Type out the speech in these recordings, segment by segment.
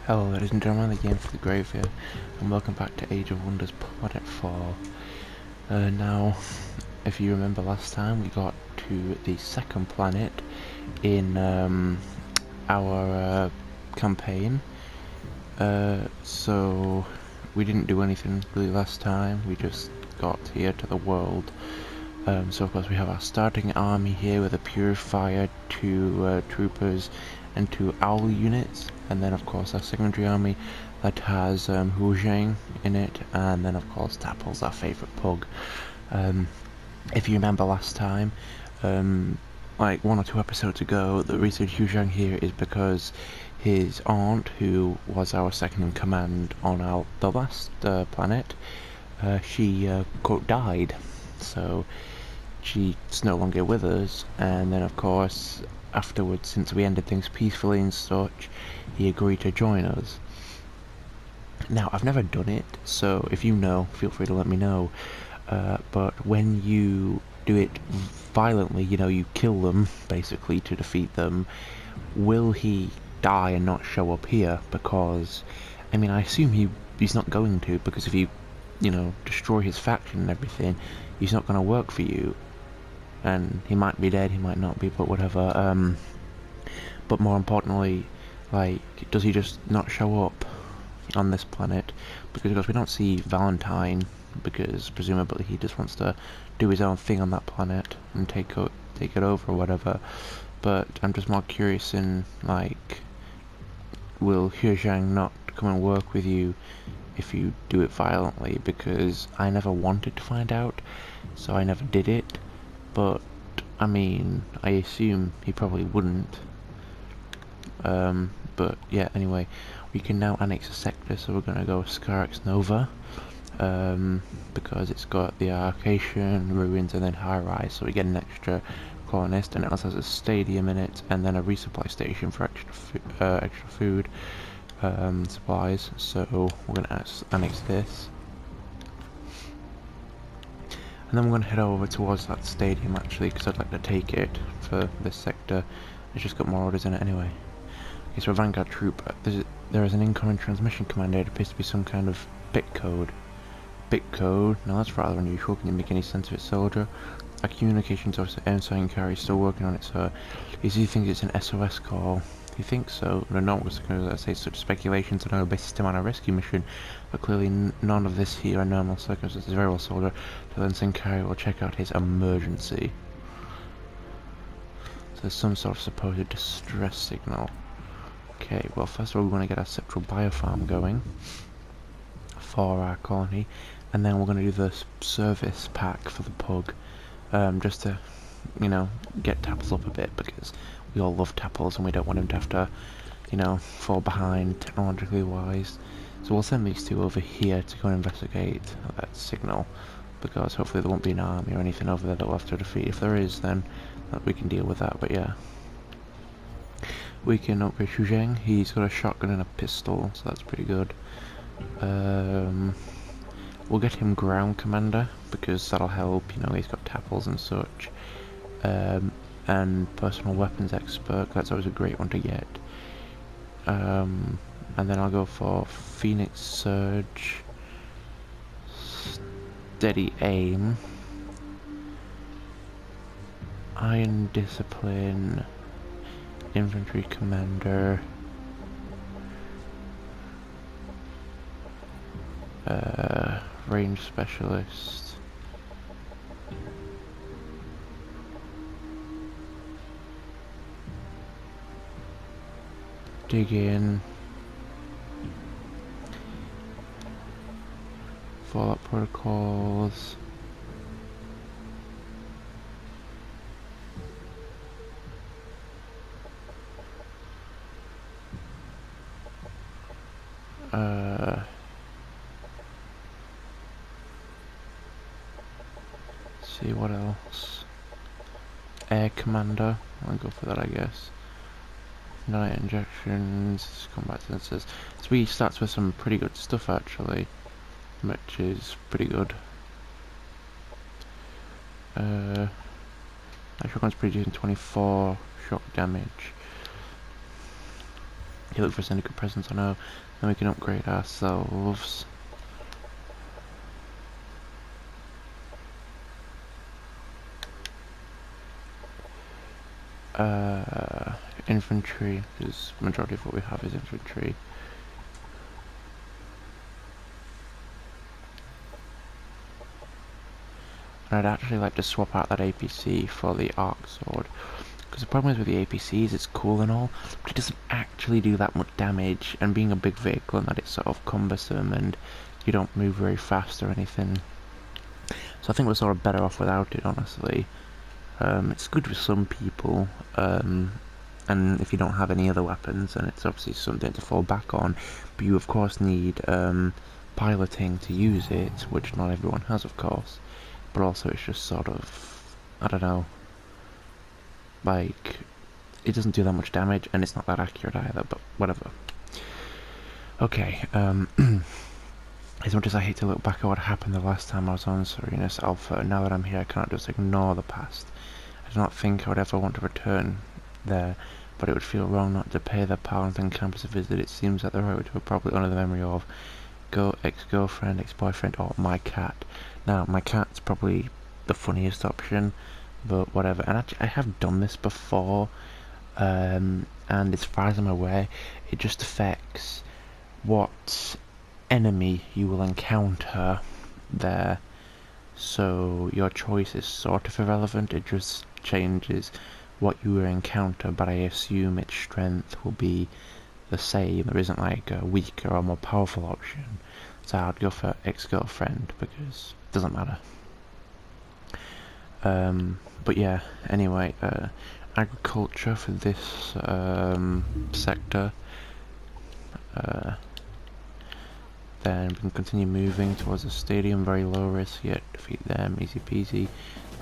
Hello ladies and gentlemen, the game for the grave here, and welcome back to Age of Wonders Planetfall. Now, if you remember last time, we got to the second planet in our campaign. So we didn't do anything really last time, we just got here to the world. So of course we have our starting army here with a purifier, two troopers and two owl units, and then of course our secondary army that has Hu Zhang in it, and then of course Tapple's our favourite pug. If you remember last time, like 1 or 2 episodes ago, the reason Hu Zhang here is because his aunt, who was our second in command on the last planet, she quote died, so she's no longer with us. And then of course afterwards, since we ended things peacefully and such, he agreed to join us. Now I've never done it, so if you know, feel free to let me know, but when you do it violently, you know, you kill them basically to defeat them, will he die and not show up here? Because I mean, I assume he's not going to, because if you know, destroy his faction and everything, he's not going to work for you. And he might be dead, he might not be, but whatever. But more importantly, like, does he just not show up on this planet? Because we don't see Valentine, because presumably he just wants to do his own thing on that planet and take it over or whatever. But I'm just more curious in, like, will He Zhang not come and work with you if you do it violently? Because I never wanted to find out, so I never did it. But I mean, I assume he probably wouldn't. But yeah, anyway, we can now annex a sector, so we're going to go Skarax Nova, because it's got the Arcasian, ruins, and then high rise, so we get an extra colonist, and it also has a stadium in it, and then a resupply station for extra food supplies. So we're going to annex this. And then we're going to head over towards that stadium actually, because I'd like to take it for this sector. It's just got more orders in it anyway. Okay, so a Vanguard troop. There is an incoming transmission command. It appears to be some kind of bit code. Bit code? Now that's rather unusual. Can you make any sense of it, soldier? Our communications officer, Ensign Carey, is still working on it, so he thinks it's an SOS call. He thinks so. No, not what's going to say such speculations on no basis to man a rescue mission, but clearly none of this here are normal circumstances. Very well, soldier. So then Sincari will check out his emergency. So there's some sort of supposed distress signal. Okay, well first of all we want to get our central biofarm going for our colony, and then we're going to do the service pack for the pug, just to, you know, get Tapples up a bit, because we all love Tapples and we don't want him to have to, you know, fall behind technologically wise. So we'll send these two over here to go and investigate that signal, because hopefully there won't be an army or anything over there that we'll have to defeat. If there is, then we can deal with that, but yeah. We can upgrade Hu Zhang. He's got a shotgun and a pistol, so that's pretty good. We'll get him ground commander, because that'll help, you know, he's got Tapples and such. And personal weapons expert, that's always a great one to get. And then I'll go for Phoenix Surge, steady aim, Iron Discipline, infantry commander, range specialist, dig in, Fallout protocols, see what else, air commander, I'll go for that I guess. Night injections, combat sensors. So we starts with some pretty good stuff actually, which is pretty good. That shotgun's producing 24 shock damage. You look for syndicate presence, I know. Then we can upgrade ourselves. Infantry, because majority of what we have is infantry. And I'd actually like to swap out that APC for the arc sword, because the problem is with the APCs, it's cool and all, but it doesn't actually do that much damage, and being a big vehicle and that it's sort of cumbersome and you don't move very fast or anything. So I think we're sort of better off without it, honestly. It's good for some people, and if you don't have any other weapons, then it's obviously something to fall back on, but you of course need piloting to use it, which not everyone has, of course, but also it's just sort of, I don't know, like, it doesn't do that much damage, and it's not that accurate either, but whatever. Okay, as much as I hate to look back at what happened the last time I was on Serenus Alpha, now that I'm here I cannot just ignore the past. I do not think I would ever want to return there, but it would feel wrong not to pay the Palanthon campus a visit. It seems that the right way to probably honour the memory of ex-girlfriend, ex-boyfriend, or my cat. Now, my cat's probably the funniest option, but whatever. And actually, I have done this before, and as far as I'm aware, it just affects what enemy you will encounter there. So your choice is sort of irrelevant, it just changes what you will encounter, but I assume its strength will be the same. There isn't like a weaker or more powerful option. So I'd go for ex-girlfriend because it doesn't matter. But yeah, anyway, agriculture for this sector. Then we can continue moving towards the stadium, very low risk, yet defeat them, easy peasy.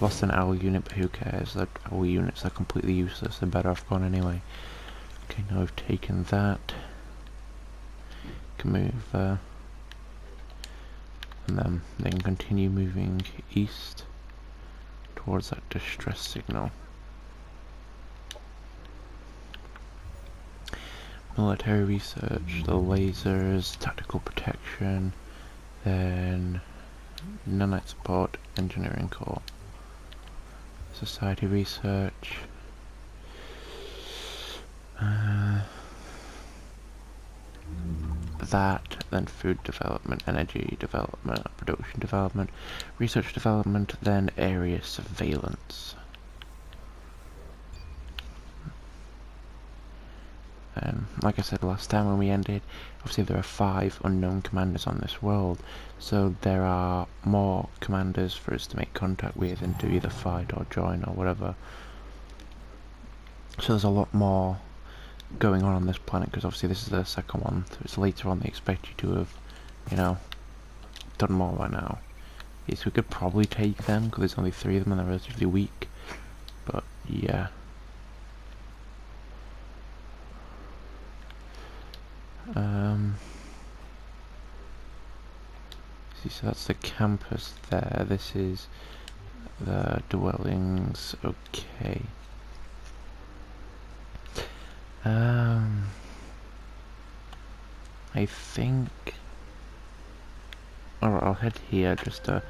Lost an owl unit, but who cares? That owl units are completely useless, they're better off gone anyway. Okay, now we've taken that. Can move there. And then they can continue moving east towards that distress signal. Military research, the lasers, tactical protection, then nanite support, engineering core, society research, that, then food development, energy development, production development, research development, then area surveillance. Like I said last time when we ended, obviously there are 5 unknown commanders on this world, so there are more commanders for us to make contact with and to either fight or join or whatever. So there's a lot more going on this planet, because obviously this is the second one, so it's later on they expect you to have, you know, done more by now. Yes, we could probably take them, because there's only 3 of them and they're relatively weak, but yeah. See, so that's the campus there, this is the dwellings, okay. I think... Alright, I'll head here just to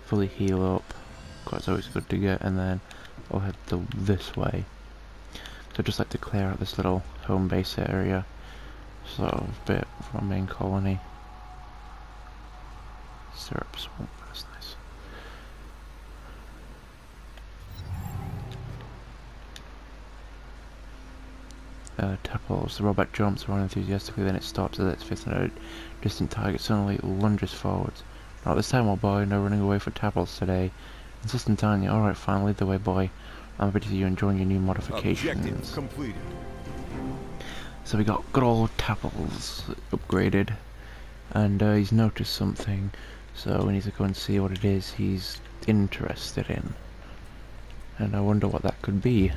fully heal up, because it's always good to get, and then I'll head this way. So I'd just like to clear out this little home base area, sort of bit from our main colony. Syrup swamp, that's nice. Tapples. The robot jumps around enthusiastically, then it stops as it's facing a distant target. Suddenly it lunges forwards. Not this time, old boy. No running away for Tapples today. Insistent Tanya. Alright, fine, lead the way, boy. I'm happy to see you enjoying your new modifications. Objective completed. So we got good old Tapples upgraded. And he's noticed something. So we need to go and see what it is he's interested in. And I wonder what that could be.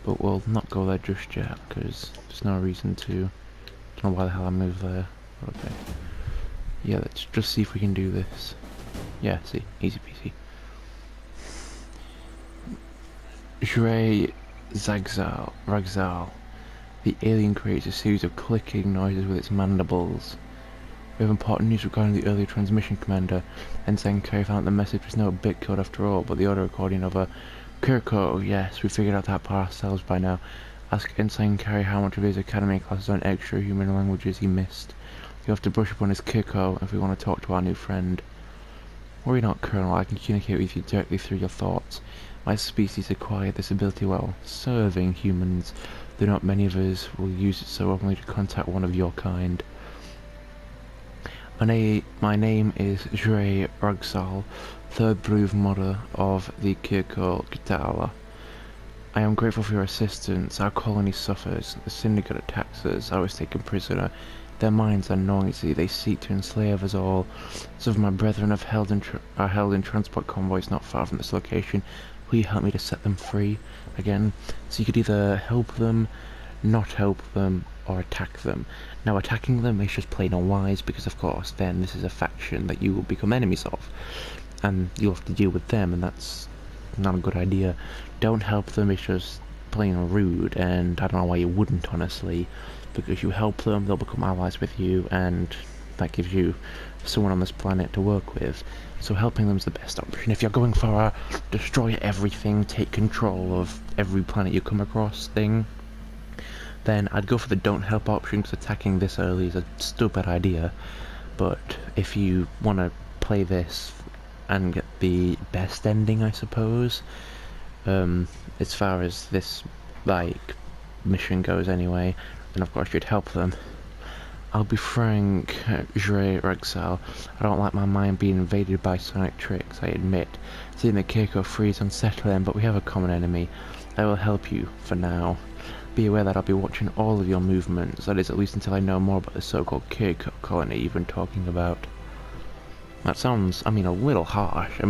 But we'll not go there just yet, because there's no reason to. Don't know why the hell I moved there. Okay. Yeah, let's just see if we can do this. Yeah, see, easy peasy. Jure Ragzal. The alien creates a series of clicking noises with its mandibles. We have important news regarding the earlier transmission, Commander. Ensign Kerry found the message was no bit code after all, but the audio recording of a Kirko. Yes, we figured out that part ourselves by now. Ask Ensign Kerry how much of his academy classes on extra human languages he missed. He'll have to brush up on his Kirko if we want to talk to our new friend. Worry not, Colonel, I can communicate with you directly through your thoughts. My species acquired this ability while serving humans, though not many of us will use it so openly to contact one of your kind. My name is Jure Rugsal, third brood mother of the Kirko Kitala. I am grateful for your assistance. Our colony suffers. The syndicate attacks us. I was taken prisoner. Their minds are noisy. They seek to enslave us all. Some of my brethren are held in transport convoys not far from this location. Will you help me to set them free again? So you could either help them, not help them, or attack them. Now, attacking them is just plain unwise because, of course, then this is a faction that you will become enemies of, and you'll have to deal with them, and that's not a good idea. Don't help them, it's just plain rude, and I don't know why you wouldn't, honestly, because you help them, they'll become allies with you, and that gives you someone on this planet to work with. So helping them is the best option. If you're going for a destroy everything, take control of every planet you come across thing, then I'd go for the don't help option, because attacking this early is a stupid idea. But if you want to play this and get the best ending, I suppose, as far as this, like, mission goes anyway, then of course you'd help them. I'll be frank, Jure Rexal, I don't like my mind being invaded by sonic tricks, I admit. Seeing the Keiko free is unsettling, but we have a common enemy. I will help you, for now. Be aware that I'll be watching all of your movements, that is, at least until I know more about the so-called Keiko colony you've been talking about. That sounds, a little harsh.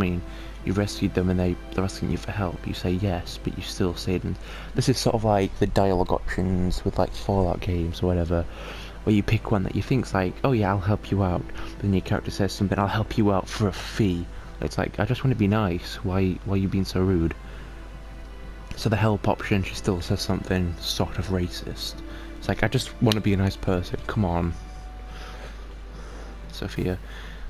You rescued them and they're asking you for help. You say yes, but you still say them. This is sort of like the dialogue options with, like, Fallout games or whatever, where you pick one that you think's like, oh yeah, I'll help you out. But then your character says something, I'll help you out for a fee. It's like, I just want to be nice. Why are you being so rude? So the help option, she still says something sort of racist. It's like, I just want to be a nice person. Come on, Sophia.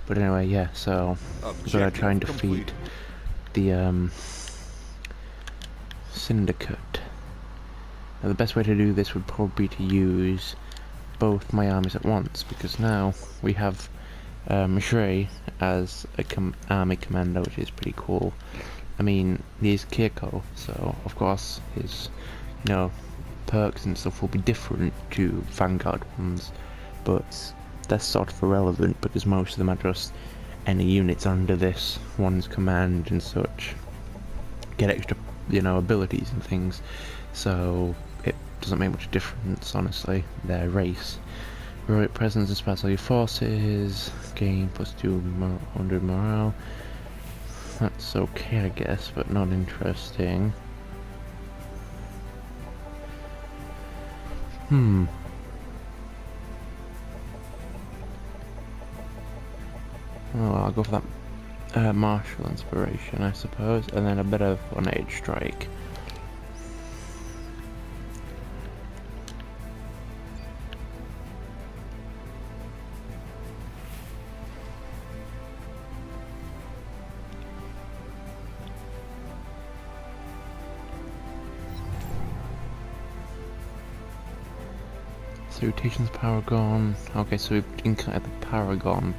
But anyway, yeah, so we're gonna try and defeat the syndicate. Now the best way to do this would probably be to use both my armies at once, because now we have Shrey as a army commander, which is pretty cool. He's Kirko, so of course his, perks and stuff will be different to Vanguard ones, but that's sort of irrelevant because most of them are just any units under this one's command and such get extra, abilities and things, so it doesn't make much difference, honestly, their race. Heroic presence and special forces, gain plus 200 morale. That's okay, I guess, but not interesting. Oh, I'll go for that martial inspiration, I suppose, and then a bit of one-age strike. Irritation's Paragon. Okay, so we've encountered the Paragon.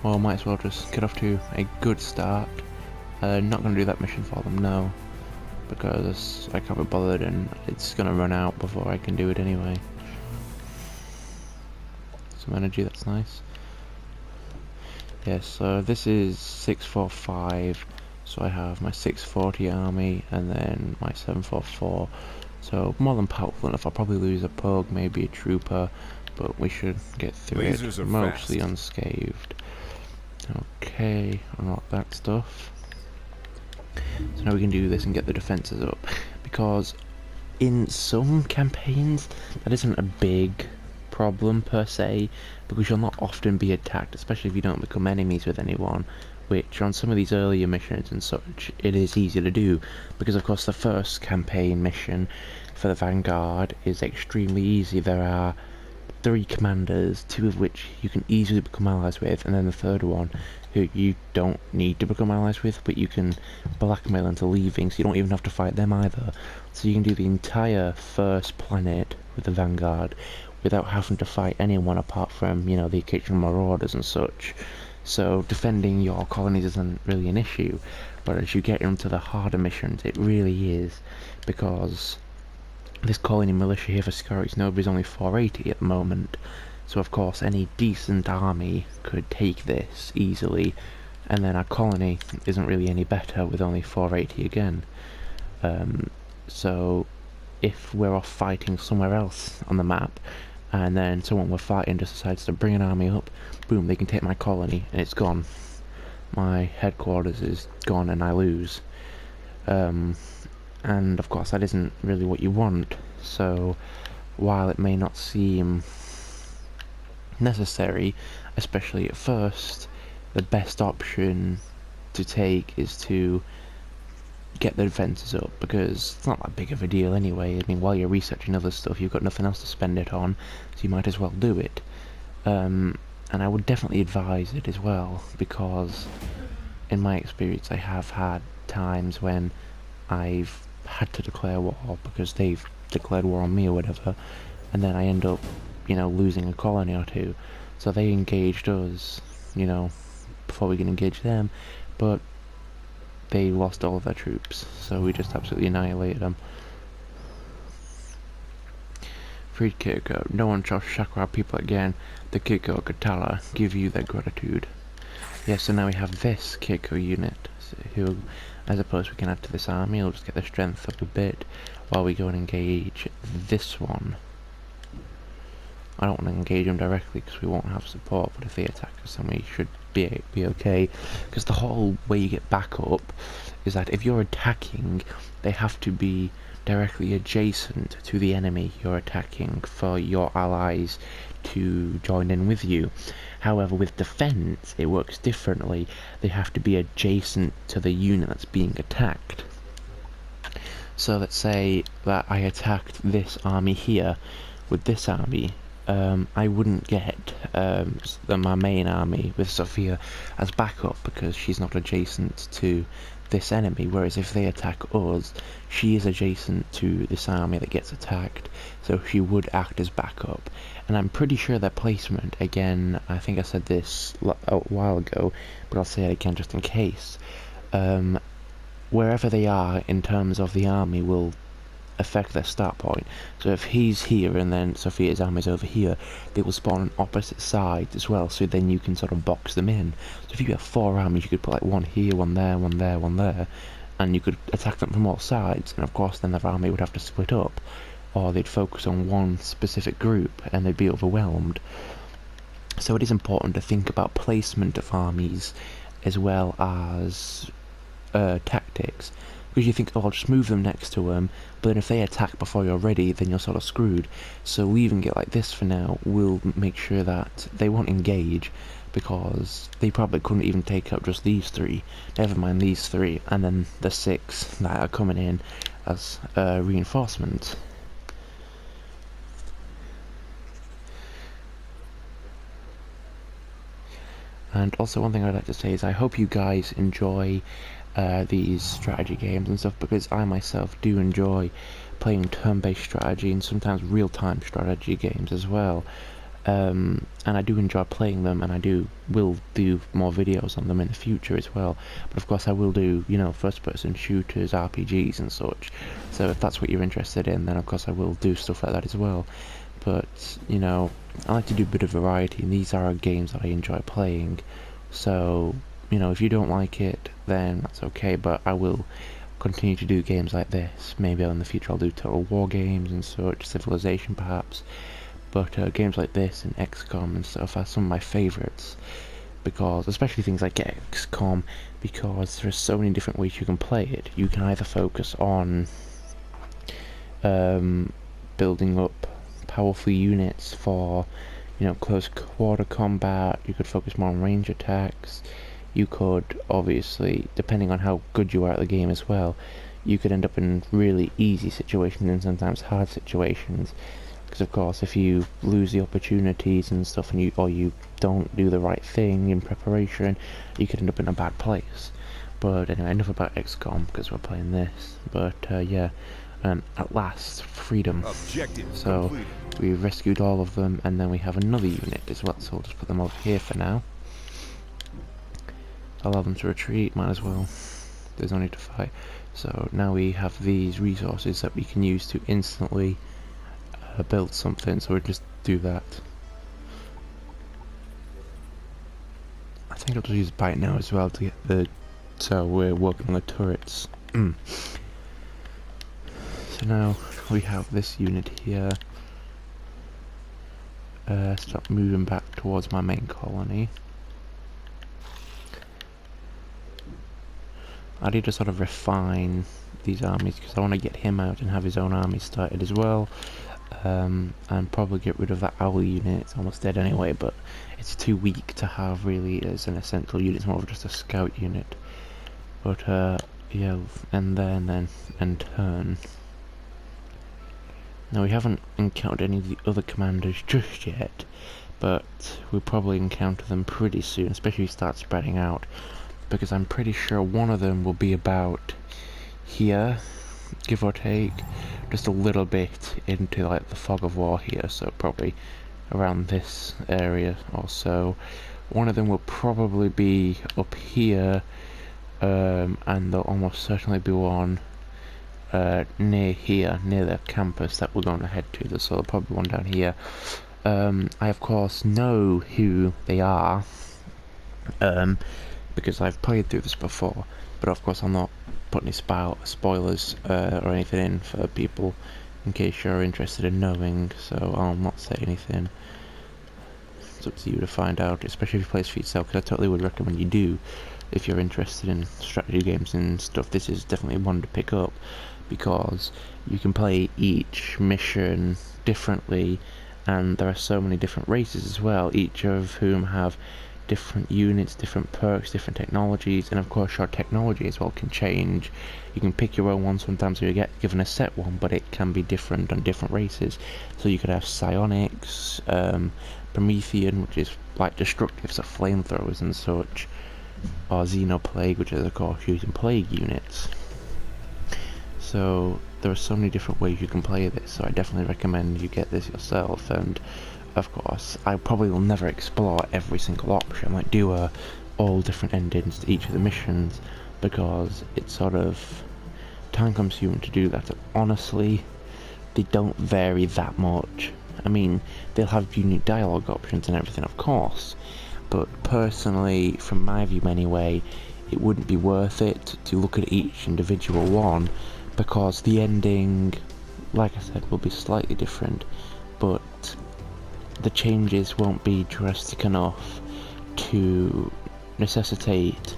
Well, might as well just get off to a good start. Not going to do that mission for them, no. Because I can't be bothered and it's going to run out before I can do it anyway. Some energy, that's nice. Yes, so this is 645. So I have my 640 army and then my 744. So more than powerful enough. I'll probably lose a pug, maybe a trooper, but we should get through it mostly unscathed. Okay, unlock that stuff. So now we can do this and get the defences up, because in some campaigns that isn't a big problem per se, because you'll not often be attacked, especially if you don't become enemies with anyone. which on some of these earlier missions and such, it is easy to do, because of course the first campaign mission for the Vanguard is extremely easy. There are 3 commanders, 2 of which you can easily become allies with, and then the third one who you don't need to become allies with, but you can blackmail into leaving, so you don't even have to fight them either. So you can do the entire first planet with the Vanguard without having to fight anyone apart from, you know, the occasional marauders and such. So defending your colonies isn't really an issue, but as you get into the harder missions, it really is, because this colony militia here for Scourge Nobody's only 480 at the moment, so of course any decent army could take this easily, and then our colony isn't really any better with only 480 again. So if we're off fighting somewhere else on the map, and then someone we're fighting just decides to bring an army up, boom, they can take my colony, and it's gone. My headquarters is gone and I lose. And of course that isn't really what you want, so while it may not seem necessary, especially at first, the best option to take is to get the defences up, because it's not that big of a deal anyway. I mean, while you're researching other stuff, you've got nothing else to spend it on, so you might as well do it. And I would definitely advise it as well, because in my experience I have had times when I've had to declare war because they've declared war on me or whatever, and then I end up, you know, losing a colony or two. So they engaged us, you know, before we can engage them, but they lost all of their troops, so we just absolutely annihilated them. Freed Kirko. No one shall shock our people again. The Kirko Katala give you their gratitude. Yes, so now we have this Kirko unit, who, I suppose we can add to this army. We'll just get the strength up a bit while we go and engage this one. I don't want to engage them directly because we won't have support, but if they attack us then we should be okay, because the whole way you get back up is that if you're attacking, they have to be directly adjacent to the enemy you're attacking for your allies to join in with you. However, with defense it works differently. They have to be adjacent to the unit that's being attacked. So let's say that I attacked this army here with this army. I wouldn't get my main army with Sophia as backup because she's not adjacent to this enemy, whereas if they attack us, she is adjacent to this army that gets attacked, so she would act as backup. And I'm pretty sure their placement, again, I think I said this a while ago, but I'll say it again just in case, wherever they are in terms of the army will affect their start point. So if he's here and then Sophia's army's over here, they will spawn on opposite sides as well, so then you can sort of box them in. So if you have 4 armies, you could put like one here, one there, one there, one there, and you could attack them from all sides, and of course then their army would have to split up, or they'd focus on one specific group and they'd be overwhelmed. So it is important to think about placement of armies as well as tactics, because you think, oh, I'll just move them next to them, but then if they attack before you're ready, then you're sort of screwed. So leaving it like this for now will make sure that they won't engage, because they probably couldn't even take up just these 3, never mind these 3, and then the 6 that are coming in as reinforcements. And also one thing I'd like to say is I hope you guys enjoy these strategy games and stuff, because I myself do enjoy playing turn-based strategy and sometimes real-time strategy games as well. And I do enjoy playing them, and will do more videos on them in the future as well. But of course I will do, you know, first-person shooters, RPGs and such. So if that's what you're interested in, then of course I will do stuff like that as well. But, you know, I like to do a bit of variety, and these are games that I enjoy playing. So, you know, if you don't like it, then that's okay, but I will continue to do games like this. Maybe in the future I'll do Total War games and such, Civilization perhaps. But games like this and XCOM and stuff are some of my favourites, because, especially things like XCOM, because there are so many different ways you can play it. You can either focus on building up powerful units for, you know, close quarter combat. You could focus more on range attacks. you could obviously, depending on how good you are at the game as well, you could end up in really easy situations and sometimes hard situations. Because of course, if you lose the opportunities and stuff, and you don't do the right thing in preparation, you could end up in a bad place. But anyway, enough about XCOM because we're playing this. But yeah, at last, freedom. Objective So completed. we rescued all of them, and then we have another unit as well. So we'll just put them over here for now. Allow them to retreat. Might as well. There's no need to fight. So now we have these resources that we can use to instantly build something, so we'll just do that. I think I'll just use bite now as well to get the, so we're working on the turrets. So now we have this unit here. Start moving back towards my main colony. I need to sort of refine these armies because I want to get him out and have his own army started as well. And probably get rid of that owl unit. It's almost dead anyway, but it's too weak to have really as an essential unit. It's more of just a scout unit. But yeah, and then turn. Now we haven't encountered any of the other commanders just yet, but we'll probably encounter them pretty soon, especially if we start spreading out, because I'm pretty sure one of them will be about here, give or take, just a little bit into like the fog of war here, so probably around this area or so. One of them will probably be up here, and there'll almost certainly be one near here, near the campus that we're going to head to. So there'll probably be one down here. I of course know who they are, because I've played through this before, but of course I'll not put any spoilers or anything in for people in case you're interested in knowing, so I'll not say anything. It's up to you to find out, especially if you play this for yourself, because I totally would recommend you do. If you're interested in strategy games and stuff, this is definitely one to pick up, because you can play each mission differently, and there are so many different races as well, each of whom have different units, different perks, different technologies, and of course your technology as well can change. You can pick your own one sometimes, or you get given a set one, but it can be different on different races. So you could have psionics, Promethean, which is like destructive, so flamethrowers and such, or Xenoplague, which is of course using plague units. So there are so many different ways you can play this, so I definitely recommend you get this yourself. And of course, I probably will never explore every single option, like do all different endings to each of the missions, because it's sort of time consuming to do that. And honestly, they don't vary that much. I mean, they'll have unique dialogue options and everything, of course, but personally, from my view anyway, it wouldn't be worth it to look at each individual one, because the ending, like I said, will be slightly different, but the changes won't be drastic enough to necessitate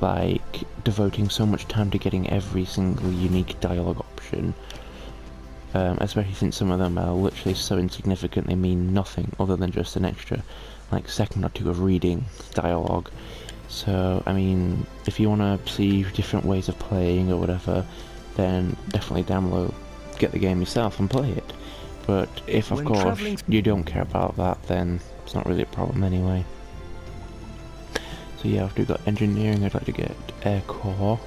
like devoting so much time to getting every single unique dialogue option, especially since some of them are literally so insignificant they mean nothing other than just an extra like second or two of reading dialogue. So I mean, if you want to see different ways of playing or whatever, then definitely download, get the game yourself and play it. But if of course you don't care about that, then it's not really a problem anyway. So yeah, after we've got engineering, I'd like to get air core,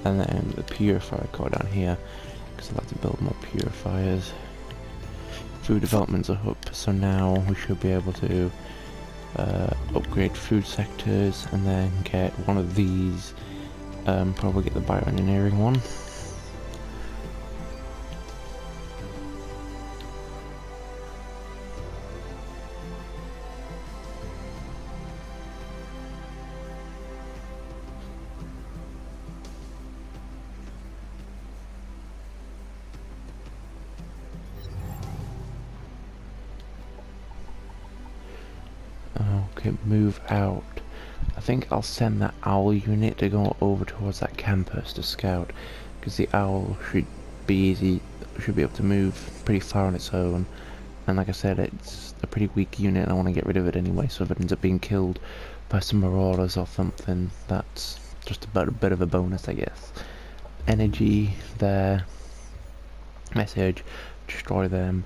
and then the purifier core down here, because I'd like to build more purifiers. Food developments are up, so now we should be able to upgrade food sectors, and then get one of these, probably get the bioengineering one. Okay, move out. I think I'll send that owl unit to go over towards that campus to scout, because the owl should be able to move pretty far on its own, and like I said, it's a pretty weak unit and I want to get rid of it anyway, so if it ends up being killed by some marauders or something. That's just about a bit of a bonus, I guess. Energy there. Message. Destroy them.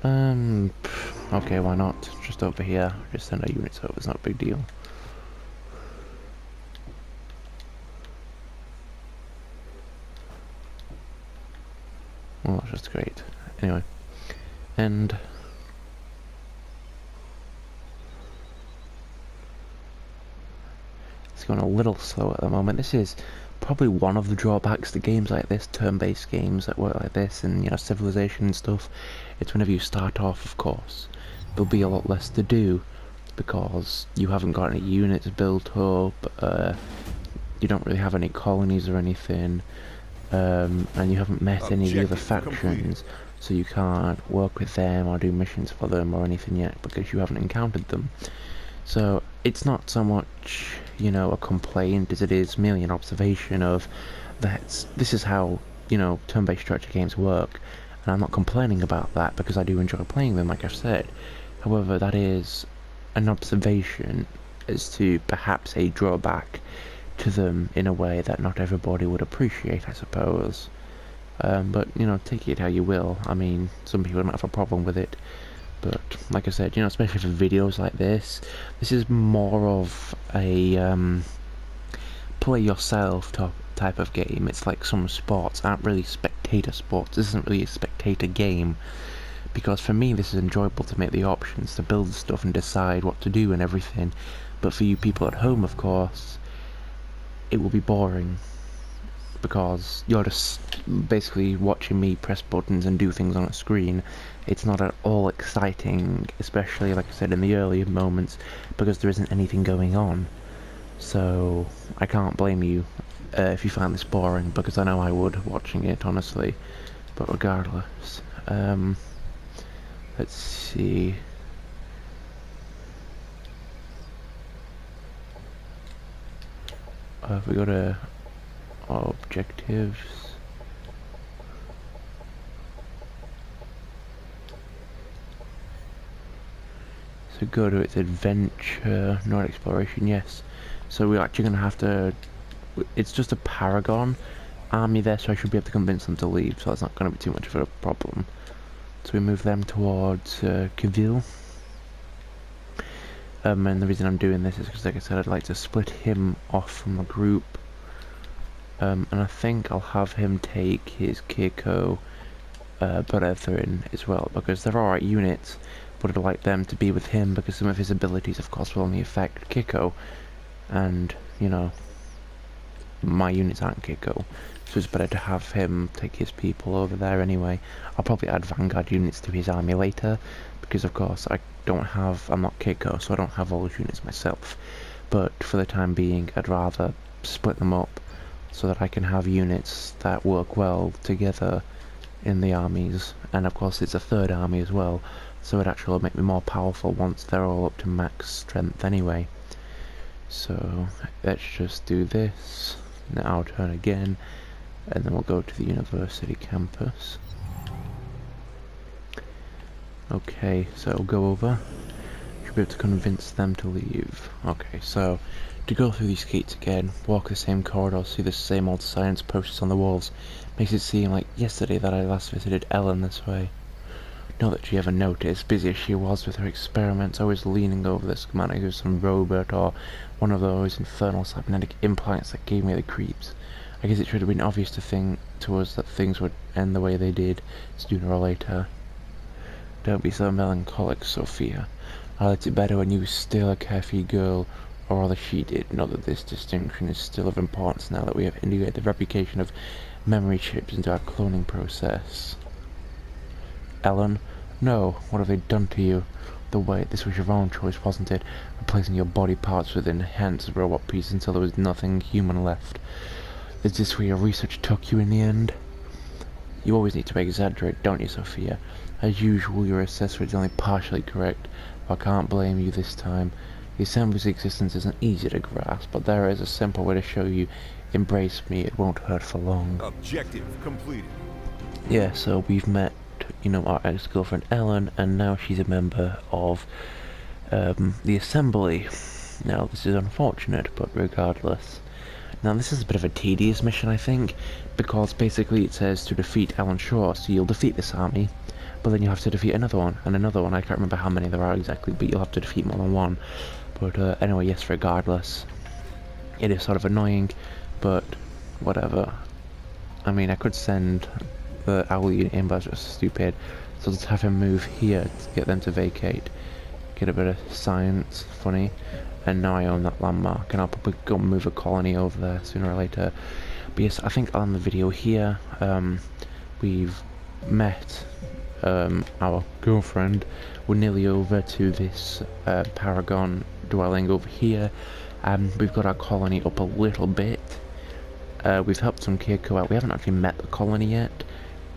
Okay, why not? Just over here. Just send our units over. It's not a big deal. Well, that's just great. Anyway. And it's going a little slow at the moment. This is probably one of the drawbacks to games like this, turn-based games that work like this, and you know, Civilization and stuff. It's whenever you start off, of course, there'll be a lot less to do because you haven't got any units built up. You don't really have any colonies or anything, and you haven't met any of the other factions, so you can't work with them or do missions for them or anything yet because you haven't encountered them. So it's not so much, you know, a complaint as it is merely an observation of that this is how, you know, turn-based strategy games work, and I'm not complaining about that because I do enjoy playing them, like I've said. However, that is an observation as to perhaps a drawback to them in a way that not everybody would appreciate, I suppose. But, you know, take it how you will. I mean, some people don't have a problem with it. But, like I said, you know, especially for videos like this is more of a play yourself type of game. It's like some sports aren't really spectator sports. This isn't really a spectator game. Because for me, this is enjoyable to make the options, to build stuff and decide what to do and everything. But for you people at home, of course, it will be boring. Because you're just basically watching me press buttons and do things on a screen. It's not at all exciting, especially, like I said, in the earlier moments, because there isn't anything going on. So, I can't blame you if you find this boring, because I know I would, watching it, honestly. But regardless, let's see. We got a objectives. So go to its adventure, not exploration, yes. So we're actually going to have to... It's just a Paragon army there, so I should be able to convince them to leave, so that's not going to be too much of a problem. So we move them towards Cavill. And the reason I'm doing this is because, like I said, I'd like to split him off from the group. And I think I'll have him take his Keiko brethren as well, because they're alright units, but I'd like them to be with him because some of his abilities, of course, will only affect Keiko, and, you know, my units aren't Keiko, so it's better to have him take his people over there anyway. I'll probably add Vanguard units to his army later, because, of course, I'm not Keiko, so I don't have all those units myself, but for the time being, I'd rather split them up so that I can have units that work well together in the armies, and of course it's a third army as well, so it actually will make me more powerful once they're all up to max strength anyway. So let's just do this, now I'll turn again, and then we'll go to the university campus. Okay, so we'll go over, should be able to convince them to leave. Okay, so to go through these gates again, walk the same corridors, see the same old science posters on the walls, makes it seem like yesterday that I last visited Ellen this way. Not that she ever noticed, busy as she was with her experiments, always leaning over the schematic of some robot or one of those infernal cybernetic implants that gave me the creeps. I guess it should have been obvious to us that things would end the way they did, sooner or later. Don't be so melancholic, Sophia. I liked it better when you were still a carefree girl, or rather she did. Not that this distinction is still of importance now that we have integrated the replication of memory chips into our cloning process. Ellen? No, what have they done to you? This was your own choice, wasn't it? Replacing your body parts with enhanced robot pieces until there was nothing human left. Is this where your research took you in the end? You always need to exaggerate, don't you, Sophia? As usual, your assessment is only partially correct, but I can't blame you this time. The assembly's existence isn't easy to grasp, but there is a simple way to show you. Embrace me, it won't hurt for long. Objective completed. Yeah, so we've met, you know, our ex-girlfriend Ellen, and now she's a member of the assembly. Now, this is unfortunate, but regardless. Now, this is a bit of a tedious mission, I think, because basically it says to defeat Alan Shaw, so you'll defeat this army, but then you have to defeat another one, and another one. I can't remember how many there are exactly, but you'll have to defeat more than one. But anyway, yes, regardless. It is sort of annoying, but whatever. I mean, I could send the owl unit in, but that's just stupid. So let's have him move here to get them to vacate. Get a bit of science, funny. And now I own that landmark, and I'll probably go move a colony over there sooner or later. But yes, I think I'll end the video here. We've met our girlfriend. We're nearly over to this paragon dwelling over here. We've got our colony up a little bit. We've helped some Keiko out. We haven't actually met the colony yet,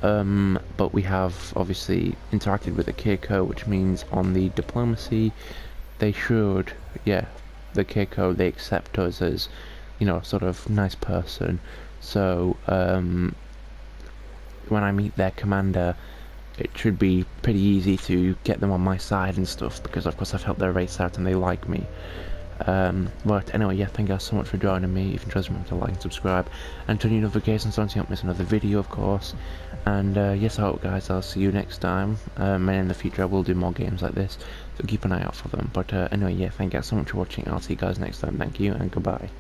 but we have obviously interacted with the Keiko, which means on the diplomacy, they should, yeah, the Keiko, they accept us as, you know, sort of nice person. So, when I meet their commander, it should be pretty easy to get them on my side and stuff, because of course I've helped their race out and they like me. But anyway, yeah, thank you guys so much for joining me. If you enjoyed, remember to like and subscribe and turn your notifications on so you don't miss another video, of course. And yes, I hope, guys, I'll see you next time. And in the future I will do more games like this, so keep an eye out for them. But anyway, yeah, thank you guys so much for watching. I'll see you guys next time. Thank you and goodbye.